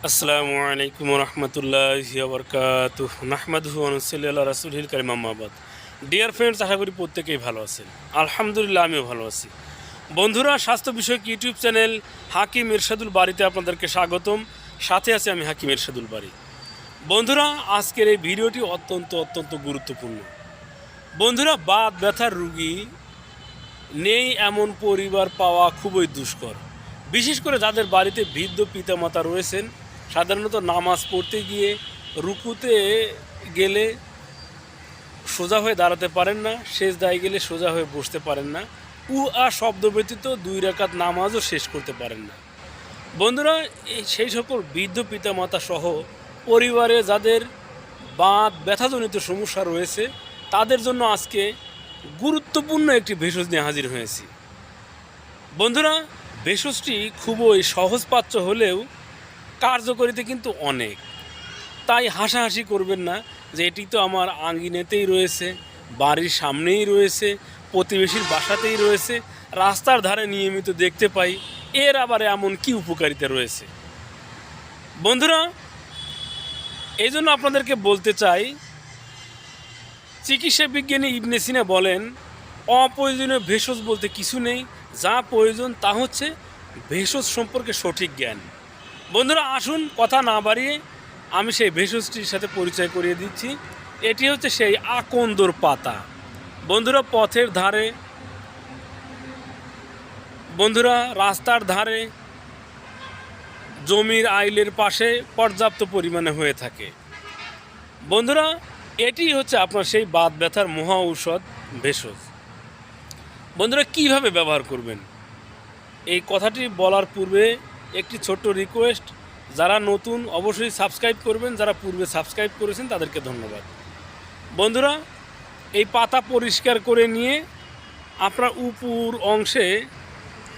আসসালামু আলাইকুম রহমতুল্লাহি ওয়া বারাকাতুহু নাহমাদুহু ওয়া নুসাল্লি আলা রাসূলিল কারীম আম্মা বাদ। ডিয়ার ফ্রেন্ডস, আশা করি প্রত্যেকেই ভালো আছেন। আলহামদুলিল্লাহ, আমিও ভালো আছি। বন্ধুরা, স্বাস্থ্য বিষয়ক ইউটিউব চ্যানেল হাকিম ইরশাদুল বারীতে আপনাদেরকে স্বাগতম। সাথে আছি আমি হাকিম ইরশাদুল বারী। বন্ধুরা, আজকের এই ভিডিওটি অত্যন্ত গুরুত্বপূর্ণ। বন্ধুরা, বাত ব্যথার রুগী নেই এমন পরিবার পাওয়া খুবই দুষ্কর। বিশেষ করে যাদের বাড়িতে বৃদ্ধ পিতামাতা রয়েছেন, সাধারণত নামাজ পড়তে গিয়ে রুকুতে গেলে সোজা হয়ে দাঁড়াতে পারেন না, সেজদায় গেলে সোজা হয়ে বসতে পারেন না, শব্দ ব্যতীত 2 রাকাত নামাজও শেষ করতে পারেন না। বন্ধুরা, সেই সকল বৃদ্ধ পিতামাতা সহ পরিবারে যাদের বাত ব্যথাজনিত সমস্যা রয়েছে, তাদের জন্য আজকে গুরুত্বপূর্ণ একটি ভেষজ নিয়ে হাজির হয়েছি। বন্ধুরা, ভেষজটি খুবই সহজপাচ্য হলেও কার্যকারিতা কিন্তু অনেক। তাই হাসাহাসি করবেন না যে এটি তো আমার আঙ্গিনাতেই রয়েছে, বাড়ির সামনেই রয়েছে, প্রতিবেশীর বাসাতেই রয়েছে, রাস্তার ধারে নিয়মিত দেখতে পাই, এর আবার এমন কি উপকারিতা রয়েছে। বন্ধুরা, এই জন্য আপনাদেরকে বলতে চাই, চিকিৎসা বিজ্ঞানী ইবনে সিনা বলেন, অপ্রয়োজনীয় ভেষজ বলতে কিছু নেই, যা প্রয়োজন তা হচ্ছে ভেষজ সম্পর্কে সঠিক জ্ঞান। বন্ধুরা, আসুন কথা না বাড়িয়ে আমি সেই ভেষজটির সাথে পরিচয় করিয়ে দিচ্ছি। এটি হচ্ছে সেই আকন্দর পাতা। বন্ধুরা, পথের ধারে, বন্ধুরা রাস্তার ধারে, জমির আইলের পাশে পর্যাপ্ত পরিমাণে হয়ে থাকে। বন্ধুরা, এটি হচ্ছে আপনার সেই বাত ব্যথার মহা ঔষধ ভেষজ। বন্ধুরা, কিভাবে ব্যবহার করবেন এই কথাটি বলার পূর্বে একটি ছোট্ট রিকোয়েস্ট, যারা নতুন অবশ্যই সাবস্ক্রাইব করবেন, যারা পূর্বে সাবস্ক্রাইব করেছেন তাদেরকে ধন্যবাদ। বন্ধুরা, এই পাতা পরিষ্কার করে নিয়ে আপনার উপর অংশে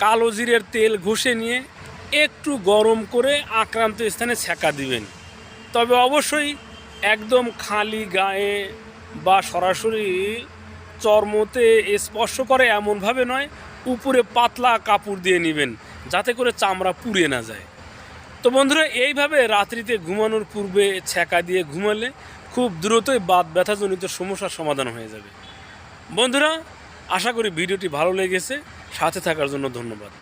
কালো জিরের তেল ঘষে নিয়ে একটু গরম করে আক্রান্ত স্থানে ছ্যাঁকা দিবেন। তবে অবশ্যই একদম খালি গায়ে বা সরাসরি চর্মতে স্পর্শ করে এমনভাবে নয়, উপরে পাতলা কাপড় দিয়ে নেবেন যাতে করে চামড়া পুড়ে না যায়। তো বন্ধুরা, এইভাবে রাত্রিতে ঘুমানোর পূর্বে ছ্যাঁকা দিয়ে ঘুমালে খুব দ্রুতই বাত ব্যথাজনিত সমস্যার সমাধান হয়ে যাবে। বন্ধুরা, আশা করি ভিডিওটি ভালো লেগেছে। সাথে থাকার জন্য ধন্যবাদ।